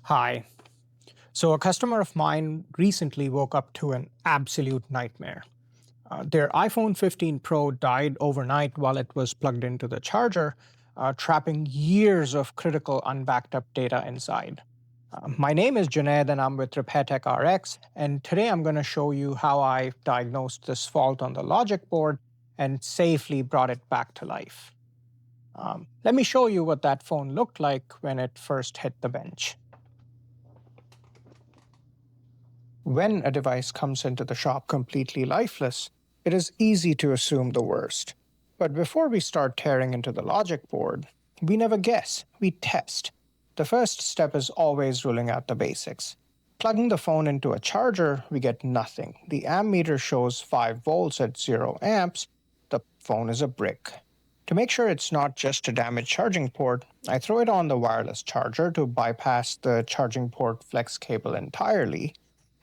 Hi. So, a customer of mine recently woke up to an absolute nightmare. Their iPhone 15 Pro died overnight while it was plugged into the charger, trapping years of critical unbacked up data inside. My name is Junaid and I'm with Repairtech Rx, and today I'm going to show you how I diagnosed this fault on the logic board and safely brought it back to life. Let me show you what that phone looked like when it first hit the bench. When a device comes into the shop completely lifeless, it is easy to assume the worst. But before we start tearing into the logic board, we never guess, we test. The first step is always ruling out the basics. Plugging the phone into a charger, we get nothing. The ammeter shows 5 volts at 0 amps. The phone is a brick. To make sure it's not just a damaged charging port, I throw it on the wireless charger to bypass the charging port flex cable entirely,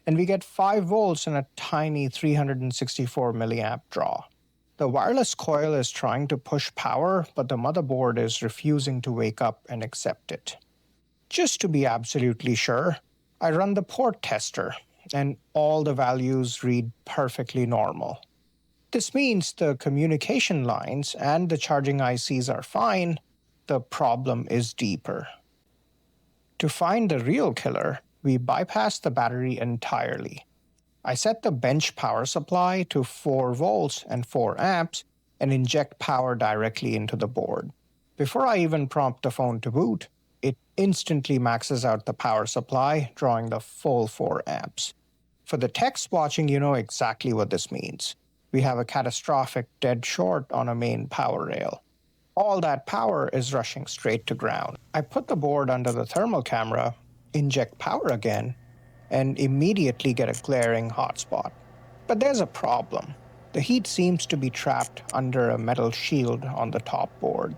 and we get 5 volts and a tiny 364 milliamp draw. The wireless coil is trying to push power, but the motherboard is refusing to wake up and accept it. Just to be absolutely sure, I run the port tester, and all the values read perfectly normal. This means the communication lines and the charging ICs are fine. The problem is deeper. To find the real killer, we bypass the battery entirely. I set the bench power supply to 4 volts and 4 amps and inject power directly into the board. Before I even prompt the phone to boot, it instantly maxes out the power supply, drawing the full 4 amps. For the techs watching, you know exactly what this means. We have a catastrophic dead short on a main power rail. All that power is rushing straight to ground. I put the board under the thermal camera, inject power again, and immediately get a glaring hotspot. But there's a problem. The heat seems to be trapped under a metal shield on the top board.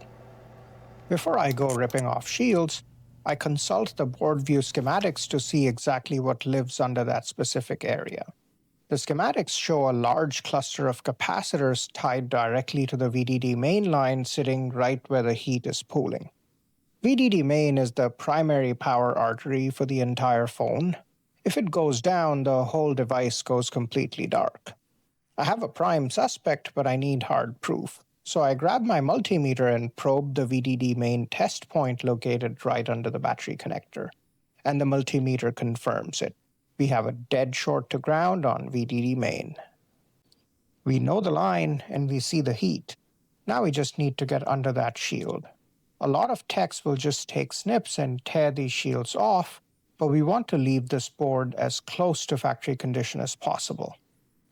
Before I go ripping off shields, I consult the board view schematics to see exactly what lives under that specific area. The schematics show a large cluster of capacitors tied directly to the VDD main line sitting right where the heat is pooling. VDD Main is the primary power artery for the entire phone. If it goes down, the whole device goes completely dark. I have a prime suspect, but I need hard proof. So I grab my multimeter and probe the VDD Main test point located right under the battery connector. And the multimeter confirms it. We have a dead short to ground on VDD Main. We know the line and we see the heat. Now we just need to get under that shield. A lot of techs will just take snips and tear these shields off, but we want to leave this board as close to factory condition as possible.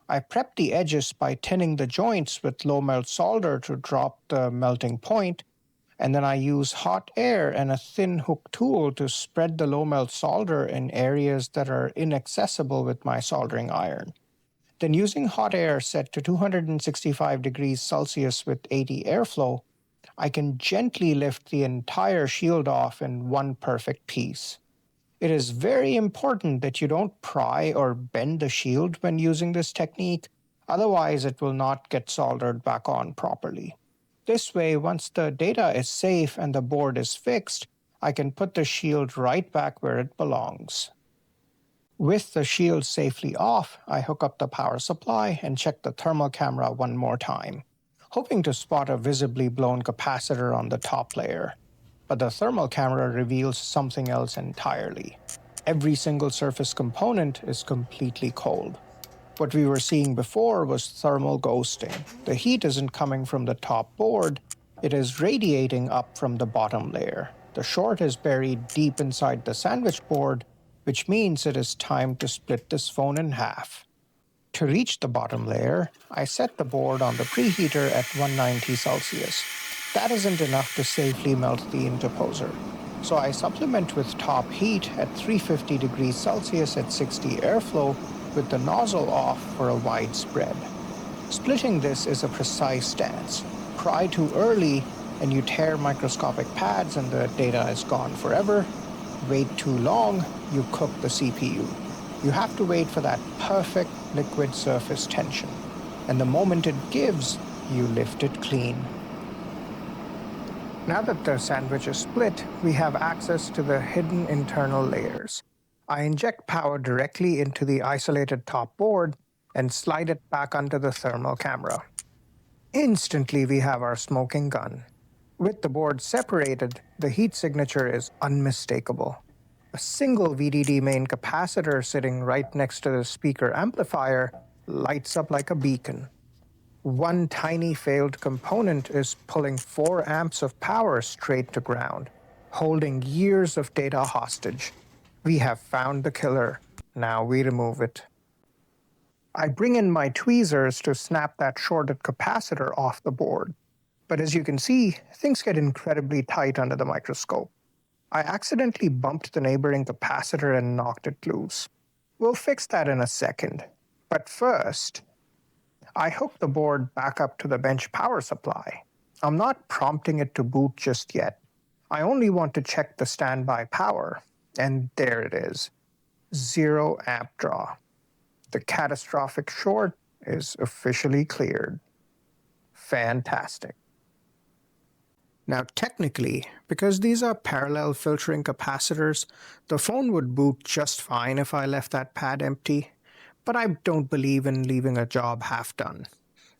I prep the edges by tinning the joints with low melt solder to drop the melting point, and then I use hot air and a thin hook tool to spread the low melt solder in areas that are inaccessible with my soldering iron. Then using hot air set to 265 degrees Celsius with 80 airflow, I can gently lift the entire shield off in one perfect piece. It is very important that you don't pry or bend the shield when using this technique, otherwise it will not get soldered back on properly. This way, once the data is safe and the board is fixed, I can put the shield right back where it belongs. With the shield safely off, I hook up the power supply and check the thermal camera one more time, hoping to spot a visibly blown capacitor on the top layer. But the thermal camera reveals something else entirely. Every single surface component is completely cold. What we were seeing before was thermal ghosting. The heat isn't coming from the top board, it is radiating up from the bottom layer. The short is buried deep inside the sandwich board, which means it is time to split this phone in half. To reach the bottom layer, I set the board on the preheater at 190 Celsius. That isn't enough to safely melt the interposer, so I supplement with top heat at 350 degrees Celsius at 60 airflow with the nozzle off for a wide spread. Splitting this is a precise stance. Pry too early and you tear microscopic pads and the data is gone forever. Wait too long, you cook the CPU. You have to wait for that perfect liquid surface tension, and the moment it gives, you lift it clean. Now that the sandwich is split, we have access to the hidden internal layers. I inject power directly into the isolated top board and slide it back under the thermal camera. Instantly, we have our smoking gun. With the board separated, the heat signature is unmistakable. A single VDD main capacitor sitting right next to the speaker amplifier lights up like a beacon. One tiny failed component is pulling 4 amps of power straight to ground, holding years of data hostage. We have found the killer. Now we remove it. I bring in my tweezers to snap that shorted capacitor off the board. But as you can see, things get incredibly tight under the microscope. I accidentally bumped the neighboring capacitor and knocked it loose. We'll fix that in a second. But first, I hook the board back up to the bench power supply. I'm not prompting it to boot just yet. I only want to check the standby power. And there it is. 0 amp draw. The catastrophic short is officially cleared. Fantastic. Now technically, because these are parallel filtering capacitors, the phone would boot just fine if I left that pad empty. But I don't believe in leaving a job half done.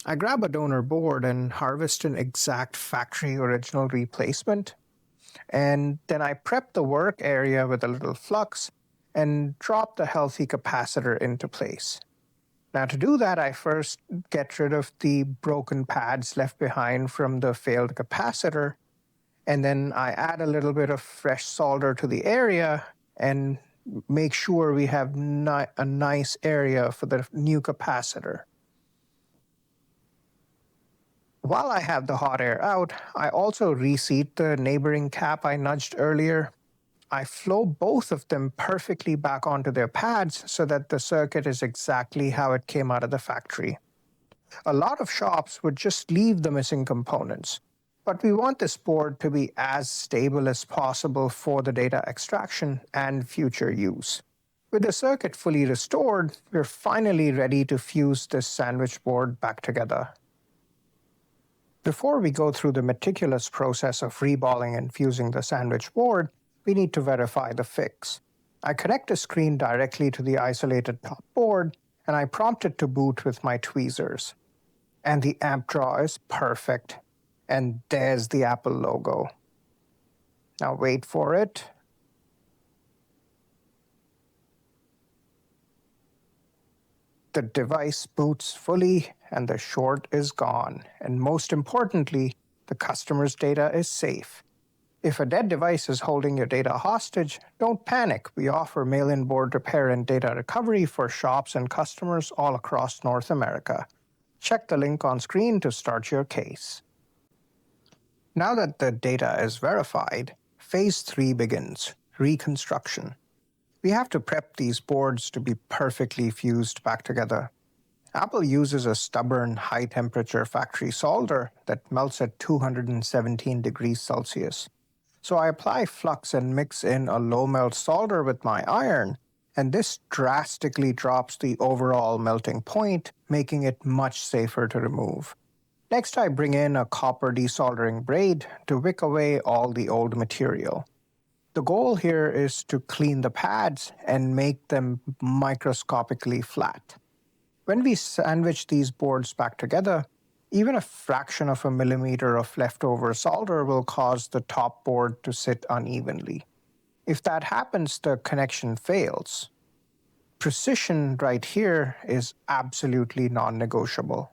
I grab a donor board and harvest an exact factory original replacement. And then I prep the work area with a little flux and drop the healthy capacitor into place. Now to do that, I first get rid of the broken pads left behind from the failed capacitor, and then I add a little bit of fresh solder to the area and make sure we have a nice area for the new capacitor. While I have the hot air out, I also reseat the neighboring cap I nudged earlier. I flow both of them perfectly back onto their pads so that the circuit is exactly how it came out of the factory. A lot of shops would just leave the missing components, but we want this board to be as stable as possible for the data extraction and future use. With the circuit fully restored, we're finally ready to fuse this sandwich board back together. Before we go through the meticulous process of reballing and fusing the sandwich board, we need to verify the fix. I connect a screen directly to the isolated top board, and I prompt it to boot with my tweezers. And the amp draw is perfect. And there's the Apple logo. Now wait for it. The device boots fully, and the short is gone. And most importantly, the customer's data is safe. If a dead device is holding your data hostage, don't panic. We offer mail-in board repair and data recovery for shops and customers all across North America. Check the link on screen to start your case. Now that the data is verified, phase 3 begins, reconstruction. We have to prep these boards to be perfectly fused back together. Apple uses a stubborn high-temperature factory solder that melts at 217 degrees Celsius. So I apply flux and mix in a low-melt solder with my iron, and this drastically drops the overall melting point, making it much safer to remove. Next, I bring in a copper desoldering braid to wick away all the old material. The goal here is to clean the pads and make them microscopically flat. When we sandwich these boards back together, even a fraction of a millimeter of leftover solder will cause the top board to sit unevenly. If that happens, the connection fails. Precision right here is absolutely non-negotiable.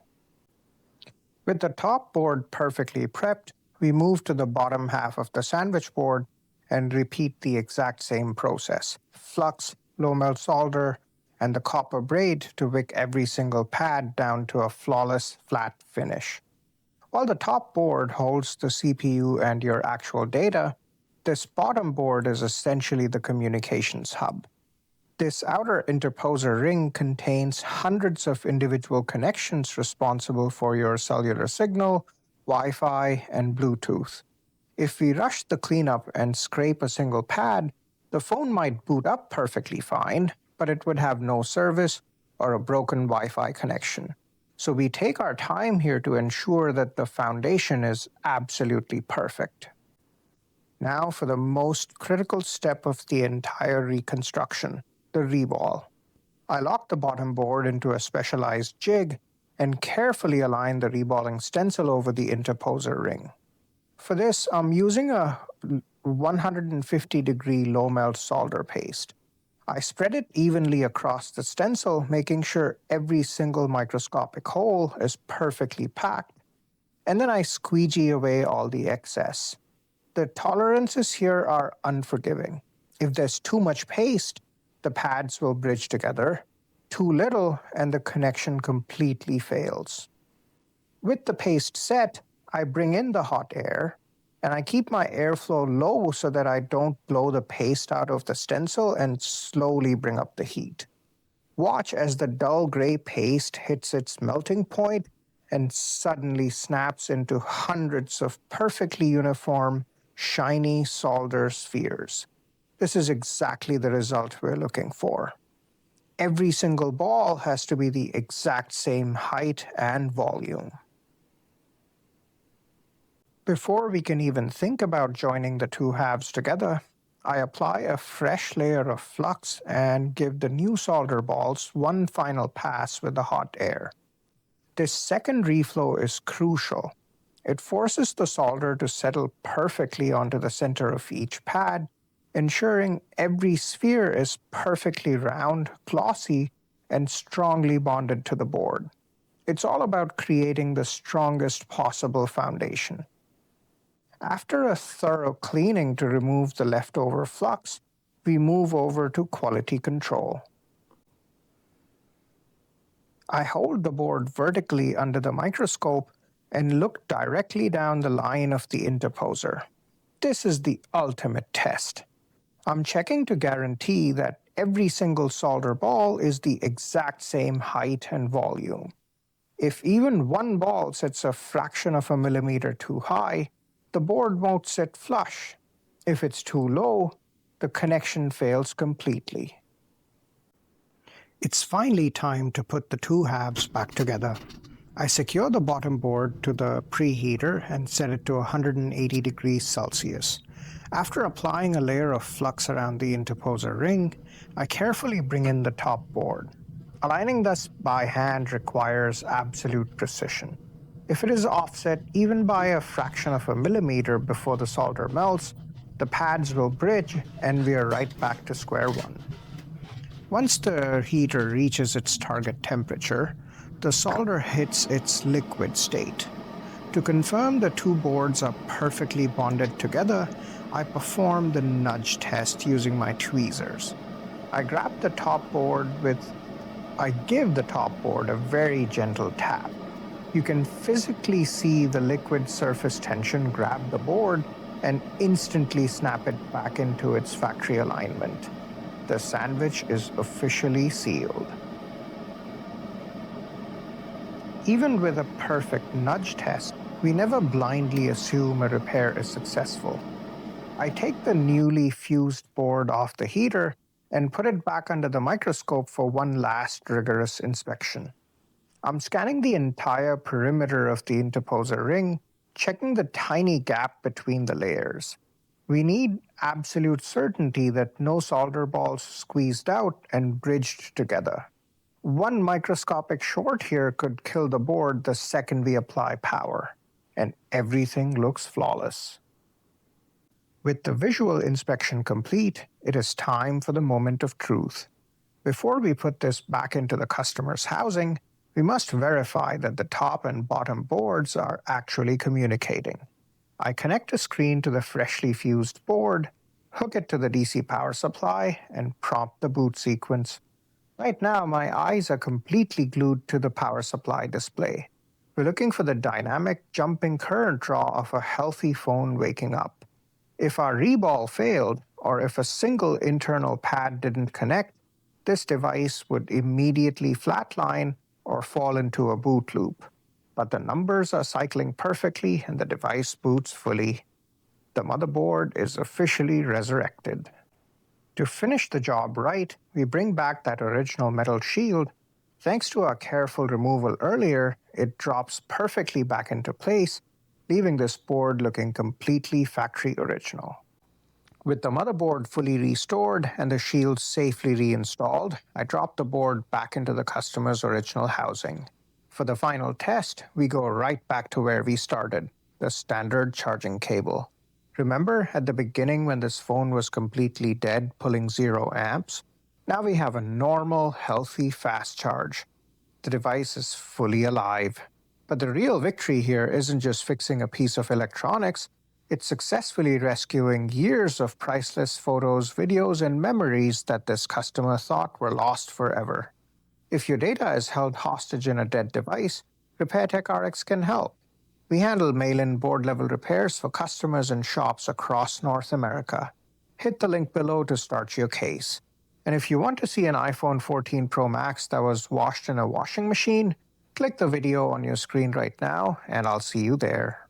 With the top board perfectly prepped, we move to the bottom half of the sandwich board and repeat the exact same process. Flux, low-melt solder, and the copper braid to wick every single pad down to a flawless, flat finish. While the top board holds the CPU and your actual data, this bottom board is essentially the communications hub. This outer interposer ring contains hundreds of individual connections responsible for your cellular signal, Wi-Fi, and Bluetooth. If we rush the cleanup and scrape a single pad, the phone might boot up perfectly fine, but it would have no service or a broken Wi-Fi connection. So we take our time here to ensure that the foundation is absolutely perfect. Now for the most critical step of the entire reconstruction, the reball. I lock the bottom board into a specialized jig and carefully align the reballing stencil over the interposer ring. For this, I'm using a 150-degree low-melt solder paste. I spread it evenly across the stencil, making sure every single microscopic hole is perfectly packed, and then I squeegee away all the excess. The tolerances here are unforgiving. If there's too much paste, the pads will bridge together. Too little, and the connection completely fails. With the paste set, I bring in the hot air, and I keep my airflow low so that I don't blow the paste out of the stencil and slowly bring up the heat. Watch as the dull gray paste hits its melting point and suddenly snaps into hundreds of perfectly uniform, shiny solder spheres. This is exactly the result we're looking for. Every single ball has to be the exact same height and volume. Before we can even think about joining the two halves together, I apply a fresh layer of flux and give the new solder balls one final pass with the hot air. This second reflow is crucial. It forces the solder to settle perfectly onto the center of each pad, ensuring every sphere is perfectly round, glossy, and strongly bonded to the board. It's all about creating the strongest possible foundation. After a thorough cleaning to remove the leftover flux, we move over to quality control. I hold the board vertically under the microscope and look directly down the line of the interposer. This is the ultimate test. I'm checking to guarantee that every single solder ball is the exact same height and volume. If even one ball sits a fraction of a millimeter too high, the board won't sit flush. If it's too low, the connection fails completely. It's finally time to put the two halves back together. I secure the bottom board to the preheater and set it to 180 degrees Celsius. After applying a layer of flux around the interposer ring, I carefully bring in the top board. Aligning this by hand requires absolute precision. If it is offset even by a fraction of a millimeter before the solder melts, the pads will bridge and we are right back to square one. Once the heater reaches its target temperature, the solder hits its liquid state. To confirm the two boards are perfectly bonded together, I perform the nudge test using my tweezers. I give the top board a very gentle tap. You can physically see the liquid surface tension grab the board and instantly snap it back into its factory alignment. The sandwich is officially sealed. Even with a perfect nudge test, we never blindly assume a repair is successful. I take the newly fused board off the heater and put it back under the microscope for one last rigorous inspection. I'm scanning the entire perimeter of the interposer ring, checking the tiny gap between the layers. We need absolute certainty that no solder balls squeezed out and bridged together. One microscopic short here could kill the board the second we apply power, and everything looks flawless. With the visual inspection complete, it is time for the moment of truth. Before we put this back into the customer's housing, we must verify that the top and bottom boards are actually communicating. I connect a screen to the freshly fused board, hook it to the DC power supply, and prompt the boot sequence. Right now, my eyes are completely glued to the power supply display. We're looking for the dynamic jumping current draw of a healthy phone waking up. If our reball failed, or if a single internal pad didn't connect, this device would immediately flatline or fall into a boot loop. But the numbers are cycling perfectly and the device boots fully. The motherboard is officially resurrected. To finish the job right, we bring back that original metal shield. Thanks to our careful removal earlier, it drops perfectly back into place, leaving this board looking completely factory original. With the motherboard fully restored and the shield safely reinstalled, I drop the board back into the customer's original housing. For the final test, we go right back to where we started, the standard charging cable. Remember at the beginning when this phone was completely dead, pulling 0 amps? Now we have a normal, healthy, fast charge. The device is fully alive. But the real victory here isn't just fixing a piece of electronics, it's successfully rescuing years of priceless photos, videos, and memories that this customer thought were lost forever. If your data is held hostage in a dead device, Repairtech Rx can help. We handle mail-in board-level repairs for customers and shops across North America. Hit the link below to start your case. And if you want to see an iPhone 14 Pro Max that was washed in a washing machine, click the video on your screen right now, and I'll see you there.